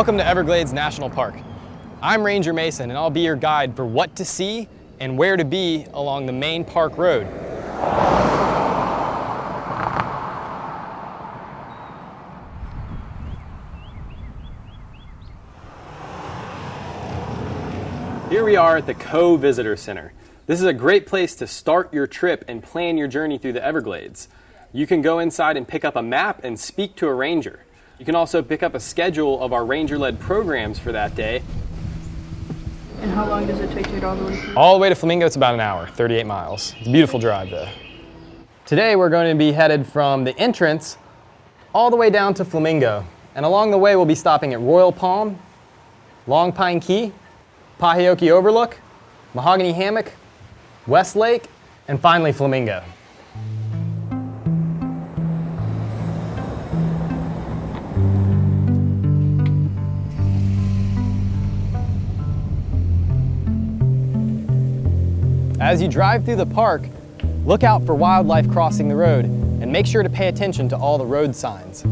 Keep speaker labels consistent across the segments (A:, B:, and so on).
A: Welcome to Everglades National Park. I'm Ranger Mason and I'll be your guide for what to see and where to be along the main park road. Here we are at the Coe Visitor Center. This is a great place to start your trip and plan your journey through the Everglades. You can go inside and pick up a map and speak to a ranger. You can also pick up a schedule of our ranger-led programs for that day.
B: And how long does it take to get all the way through?
A: All the way to Flamingo, it's about an hour, 38 miles. It's a beautiful drive though. Today we're going to be headed from the entrance all the way down to Flamingo. And along the way we'll be stopping at Royal Palm, Long Pine Key, Pahioki Overlook, Mahogany Hammock, West Lake, and finally Flamingo. As you drive through the park, look out for wildlife crossing the road and make sure to pay attention to all the road signs.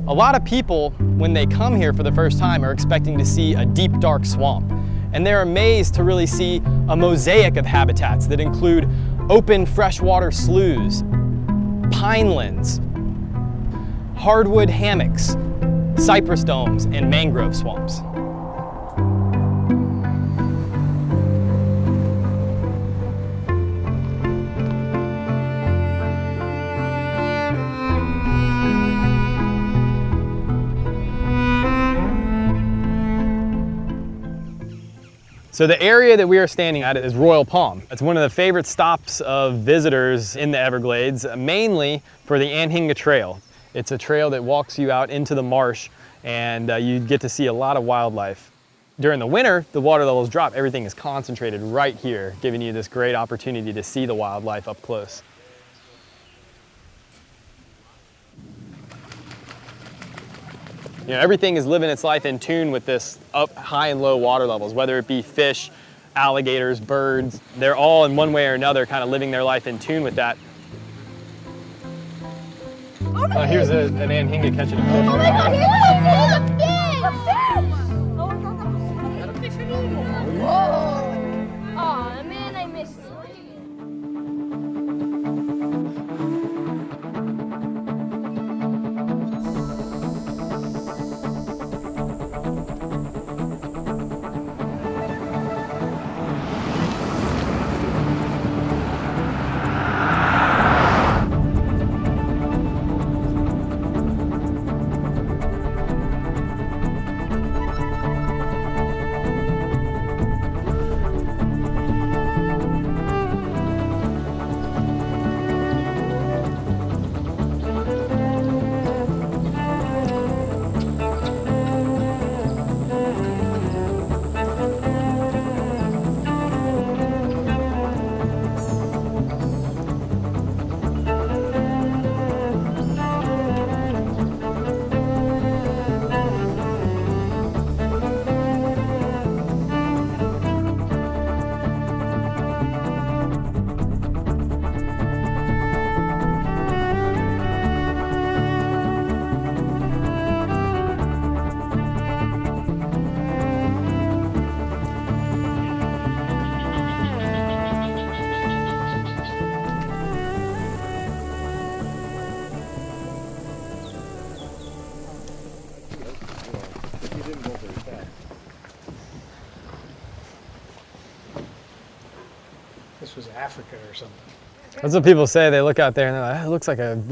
A: A lot of people, when they come here for the first time, are expecting to see a deep, dark swamp. And they're amazed to really see a mosaic of habitats that include open freshwater sloughs, pinelands, hardwood hammocks, cypress domes, and mangrove swamps. So the area that we are standing at is Royal Palm. It's one of the favorite stops of visitors in the Everglades, mainly for the Anhinga Trail. It's a trail that walks you out into the marsh and you get to see a lot of wildlife. During the winter, the water levels drop. Everything is concentrated right here, giving you this great opportunity to see the wildlife up close. You know, everything is living its life in tune with this up high and low water levels, whether it be fish, alligators, birds. They're all in one way or another kind of living their life in tune with that. Oh, here's an Anhinga catching a fish.
C: Oh my God, here's a fish! Whoa! Aw, man, I missed it.
D: This was Africa or something.
A: That's what people say. They look out there and they're like, it looks like a,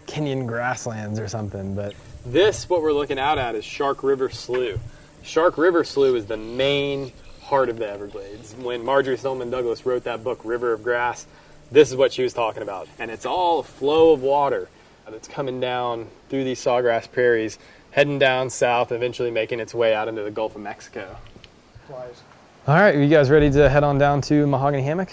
A: Kenyan grasslands or something. But this, what we're looking out at, is Shark River Slough. Shark River Slough is the main heart of the Everglades. When Marjorie Stoneman Douglas wrote that book, River of Grass, this is what she was talking about. And it's all a flow of water that's coming down through these sawgrass prairies, heading down south, eventually making its way out into the Gulf of Mexico.
D: Flies.
A: All right, you guys ready to head on down to Mahogany Hammock?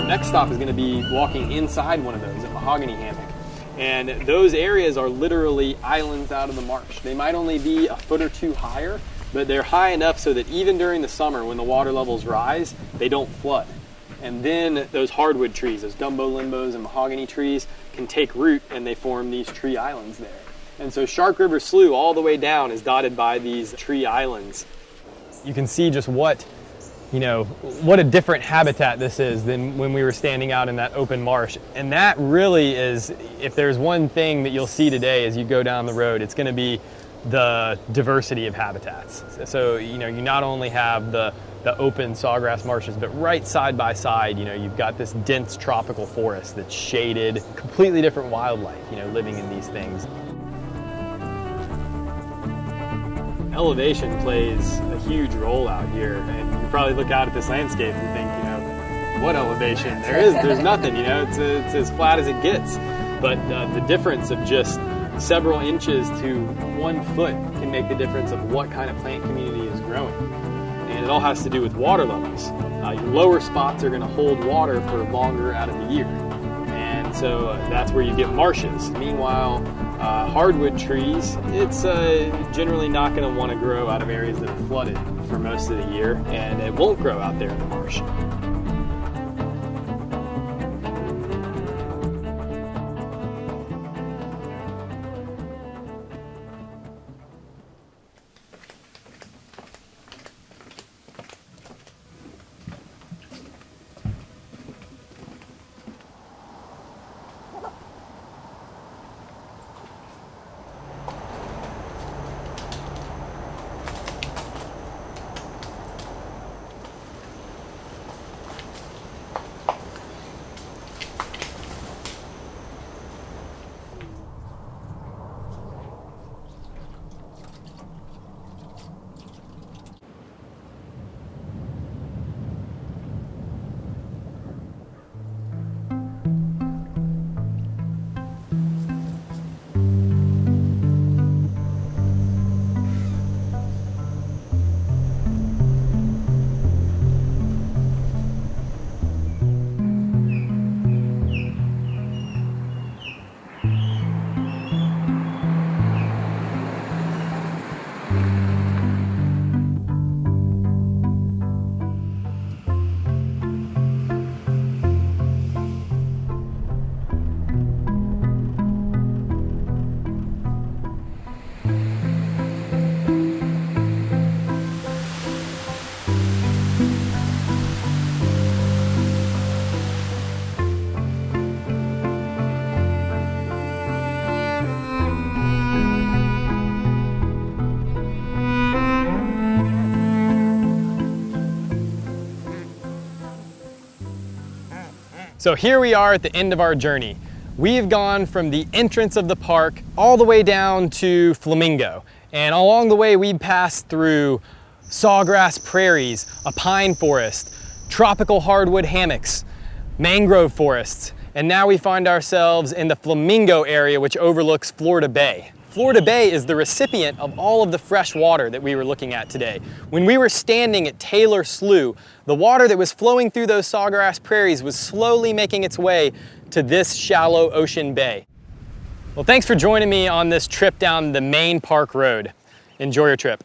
A: Next stop is going to be walking inside one of those at Mahogany Hammock. And those areas are literally islands out of the marsh. They might only be a foot or two higher, but they're high enough so that even during the summer when the water levels rise, they don't flood. And then those hardwood trees, those gumbo limbos and mahogany trees, can take root and they form these tree islands there. And so Shark River Slough all the way down is dotted by these tree islands. You can see just what a different habitat this is than when we were standing out in that open marsh. And that really is, if there's one thing that you'll see today as you go down the road, it's going to be the diversity of habitats. So, you not only have the open sawgrass marshes, but right side by side, you've got this dense tropical forest that's shaded, completely different wildlife, living in these things. Elevation plays a huge role out here, and you probably look out at this landscape and think, what elevation? There's nothing, it's as flat as it gets. But the difference of just several inches to 1 foot can make the difference of what kind of plant community is growing. And it all has to do with water levels. Your lower spots are going to hold water for longer out of the year. And so that's where you get marshes. Meanwhile, hardwood trees, it's generally not going to want to grow out of areas that are flooded for most of the year, and it won't grow out there in the marsh. So here we are at the end of our journey. We've gone from the entrance of the park all the way down to Flamingo. And along the way we passed through sawgrass prairies, a pine forest, tropical hardwood hammocks, mangrove forests, and now we find ourselves in the Flamingo area, which overlooks Florida Bay. Florida Bay is the recipient of all of the fresh water that we were looking at today. When we were standing at Taylor Slough, the water that was flowing through those sawgrass prairies was slowly making its way to this shallow ocean bay. Well, thanks for joining me on this trip down the main park road. Enjoy your trip.